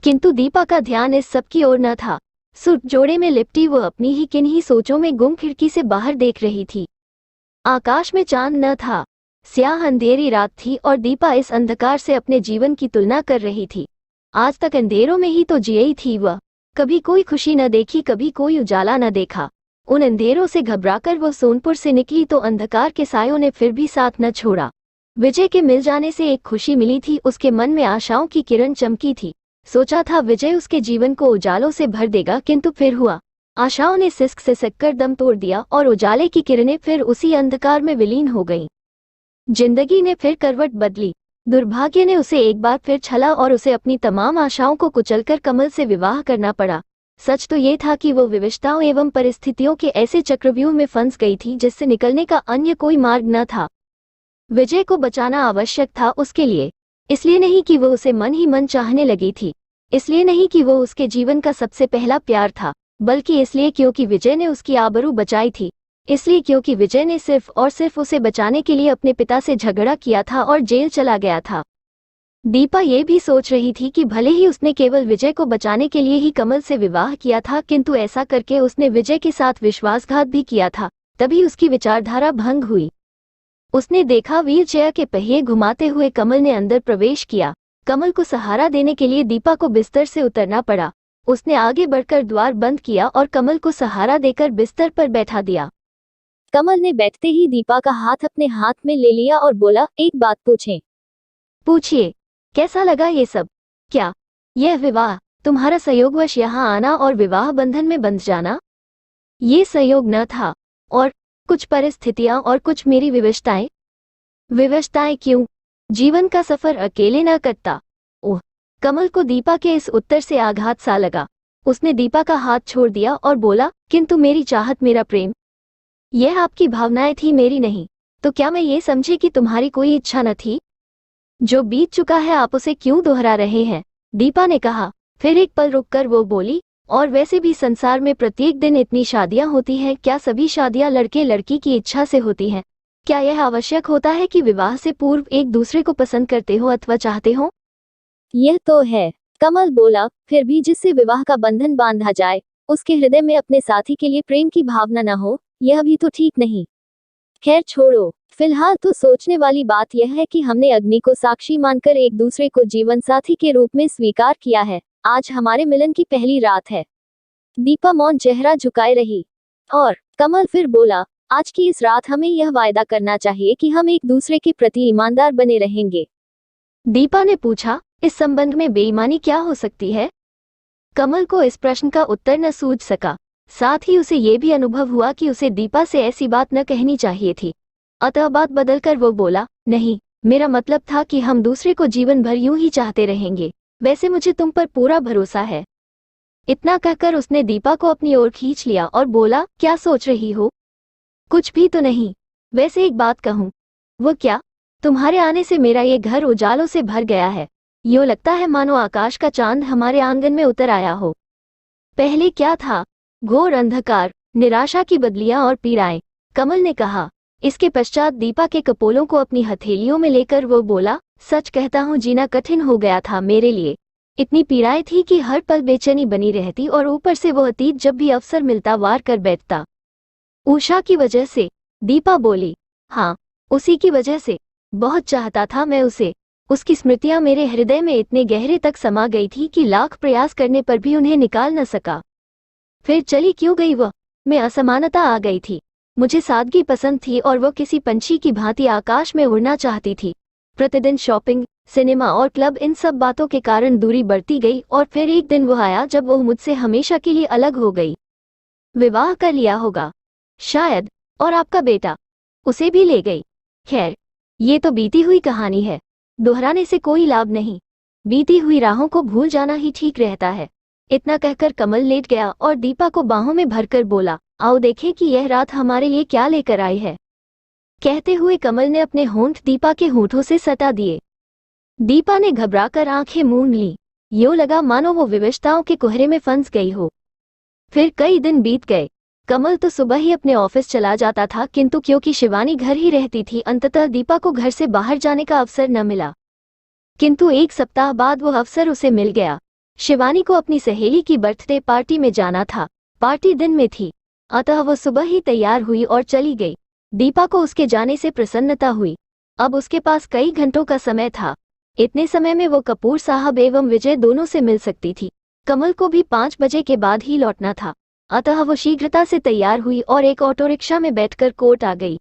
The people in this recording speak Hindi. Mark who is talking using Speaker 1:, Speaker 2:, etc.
Speaker 1: किंतु दीपा का ध्यान इस सब की ओर न था। सुर्ख जोड़े में लिपटी वो अपनी ही किन्हीं सोचों में गुम खिड़की से बाहर देख रही थी। आकाश में चांद न था, स्याह अंधेरी रात थी और दीपा इस अंधकार से अपने जीवन की तुलना कर रही थी। आज तक अंधेरों में ही तो जियी थी वह, कभी कोई खुशी न देखी, कभी कोई उजाला न देखा। उन अंधेरों से घबराकर वो सोनपुर से निकली तो अंधकार के सायों ने फिर भी साथ न छोड़ा। विजय के मिल जाने से एक खुशी मिली थी, उसके मन में आशाओं की किरण चमकी थी। सोचा था विजय उसके जीवन को उजालों से भर देगा, किंतु फिर हुआ, आशाओं ने सिसक सिसक कर दम तोड़ दिया और उजाले की किरणें फिर उसी अंधकार में विलीन हो गईं। जिंदगी ने फिर करवट बदली। दुर्भाग्य ने उसे एक बार फिर छला और उसे अपनी तमाम आशाओं को कुचलकर कमल से विवाह करना पड़ा। सच तो ये था कि वो विवशताओं एवं परिस्थितियों के ऐसे चक्रव्यूह में फंस गई थी जिससे निकलने का अन्य कोई मार्ग न था। विजय को बचाना आवश्यक था उसके लिए, इसलिए नहीं कि वो उसे मन ही मन चाहने लगी थी, इसलिए नहीं कि वो उसके जीवन का सबसे पहला प्यार था, बल्कि इसलिए क्योंकि विजय ने उसकी आबरू बचाई थी, इसलिए क्योंकि विजय ने सिर्फ और सिर्फ उसे बचाने के लिए अपने पिता से झगड़ा किया था और जेल चला गया था। दीपा ये भी सोच रही थी कि भले ही उसने केवल विजय को बचाने के लिए ही कमल से विवाह किया था, किंतु ऐसा करके उसने विजय के साथ विश्वासघात भी किया था। तभी उसकी विचारधारा भंग हुई। उसने देखा व्हीलचेयर के पहिए घुमाते हुए कमल ने अंदर प्रवेश किया। कमल को सहारा देने के लिए दीपा को बिस्तर से उतरना पड़ा। उसने आगे बढ़कर द्वार बंद किया और कमल को सहारा देकर बिस्तर पर बैठा दिया।
Speaker 2: कमल ने बैठते ही दीपा का हाथ अपने हाथ में ले लिया और बोला, एक बात पूछें?
Speaker 1: पूछिए, कैसा लगा ये सब? क्या यह विवाह, तुम्हारा संयोगवश यहाँ आना और विवाह बंधन में बंध जाना? ये संयोग न था, और कुछ परिस्थितियां और कुछ मेरी विवशताएं। विवशताएं क्यों? जीवन का सफर अकेले न कटता। ओह! कमल को दीपा के इस उत्तर से आघात सा लगा। उसने दीपा का हाथ छोड़ दिया और बोला, किंतु मेरी चाहत, मेरा प्रेम, यह आपकी भावनाएं थी, मेरी नहीं। तो क्या मैं ये समझी कि तुम्हारी कोई इच्छा न थी? जो बीत चुका है आप उसे क्यों दोहरा रहे हैं? दीपा ने कहा। फिर एक पल रुककर वो बोली, और वैसे भी संसार में प्रत्येक दिन इतनी शादियां होती हैं, क्या सभी शादियां लड़के लड़की की इच्छा से होती हैं? क्या यह आवश्यक होता है कि विवाह से पूर्व एक दूसरे को पसंद करते हो अथवा चाहते हो?
Speaker 2: यह तो है, कमल बोला। फिर भी जिससे विवाह का बंधन बांधा जाए, उसके हृदय में अपने साथी के लिए प्रेम की भावना न हो, यह भी तो ठीक नहीं। खैर छोड़ो, फिलहाल तो सोचने वाली बात यह है कि हमने अग्नि को साक्षी मानकर एक दूसरे को जीवन साथी के रूप में स्वीकार किया है। आज हमारे मिलन की पहली रात है। दीपा मौन चेहरा झुकाए रही, और कमल फिर बोला, आज की इस रात हमें यह वायदा करना चाहिए कि हम एक दूसरे के प्रति ईमानदार बने रहेंगे।
Speaker 1: दीपा ने पूछा, इस संबंध में बेईमानी क्या हो सकती है? कमल को इस प्रश्न का उत्तर न सूझ सका। साथ ही उसे ये भी अनुभव हुआ कि उसे दीपा से ऐसी बात न कहनी चाहिए थी। अतः बात बदलकर वो बोला, नहीं, मेरा मतलब था कि हम दूसरे को जीवन भर यूं ही चाहते रहेंगे। वैसे मुझे तुम पर पूरा भरोसा है। इतना कहकर उसने दीपा को अपनी ओर खींच लिया और बोला, क्या सोच रही हो? कुछ भी तो नहीं। वैसे एक बात कहूं। वो क्या? तुम्हारे आने से मेरा ये घर उजालों से भर गया है। यूं लगता है मानो आकाश का चांद हमारे आंगन में उतर आया हो। पहले क्या था? घोर अंधकार, निराशा की बदलियां और पीड़ाएं। कमल ने कहा। इसके पश्चात दीपा के कपोलों को अपनी हथेलियों में लेकर वो बोला, सच कहता हूँ, जीना कठिन हो गया था मेरे लिए। इतनी पीड़ाएं थी कि हर पल बेचैनी बनी रहती, और ऊपर से वो अतीत जब भी अवसर मिलता वार कर बैठता। उषा की वजह से? दीपा बोली। हाँ, उसी की वजह से। बहुत चाहता था मैं उसे। उसकी स्मृतियां मेरे हृदय में इतने गहरे तक समा गई थी कि लाख प्रयास करने पर भी उन्हें निकाल न सका। फिर चली क्यों गई वह? मैं असमानता आ गई थी। मुझे सादगी पसंद थी और वो किसी पंछी की भांति आकाश में उड़ना चाहती थी। प्रतिदिन शॉपिंग, सिनेमा और क्लब, इन सब बातों के कारण दूरी बढ़ती गई, और फिर एक दिन वो आया जब वो मुझसे हमेशा के लिए अलग हो गई। विवाह कर लिया होगा शायद, और आपका बेटा, उसे भी ले गई। खैर, ये तो बीती हुई कहानी है, दोहराने से कोई लाभ नहीं। बीती हुई राहों को भूल जाना ही ठीक रहता है। इतना कहकर कमल लेट गया और दीपा को बाहों में भरकर बोला, आओ देखें कि यह रात हमारे लिए क्या लेकर आई है। कहते हुए कमल ने अपने होंठ दीपा के होठों से सटा दिए। दीपा ने घबराकर आंखें मूंद ली। यूं लगा मानो वो विवशताओं के कुहरे में फंस गई हो। फिर कई दिन बीत गए। कमल तो सुबह ही अपने ऑफिस चला जाता था, किंतु क्योंकि शिवानी घर ही रहती थी, अंततः दीपा को घर से बाहर जाने का अवसर न मिला। किंतु एक सप्ताह बाद वो अवसर उसे मिल गया। शिवानी को अपनी सहेली की बर्थडे पार्टी में जाना था। पार्टी दिन में थी, अतः वो सुबह ही तैयार हुई और चली गई। दीपा को उसके जाने से प्रसन्नता हुई। अब उसके पास कई घंटों का समय था। इतने समय में वो कपूर साहब एवं विजय दोनों से मिल सकती थी। कमल को भी 5 बजे के बाद ही लौटना था, अतः वो शीघ्रता से तैयार हुई और एक ऑटो रिक्शा में बैठकर कोर्ट आ गई।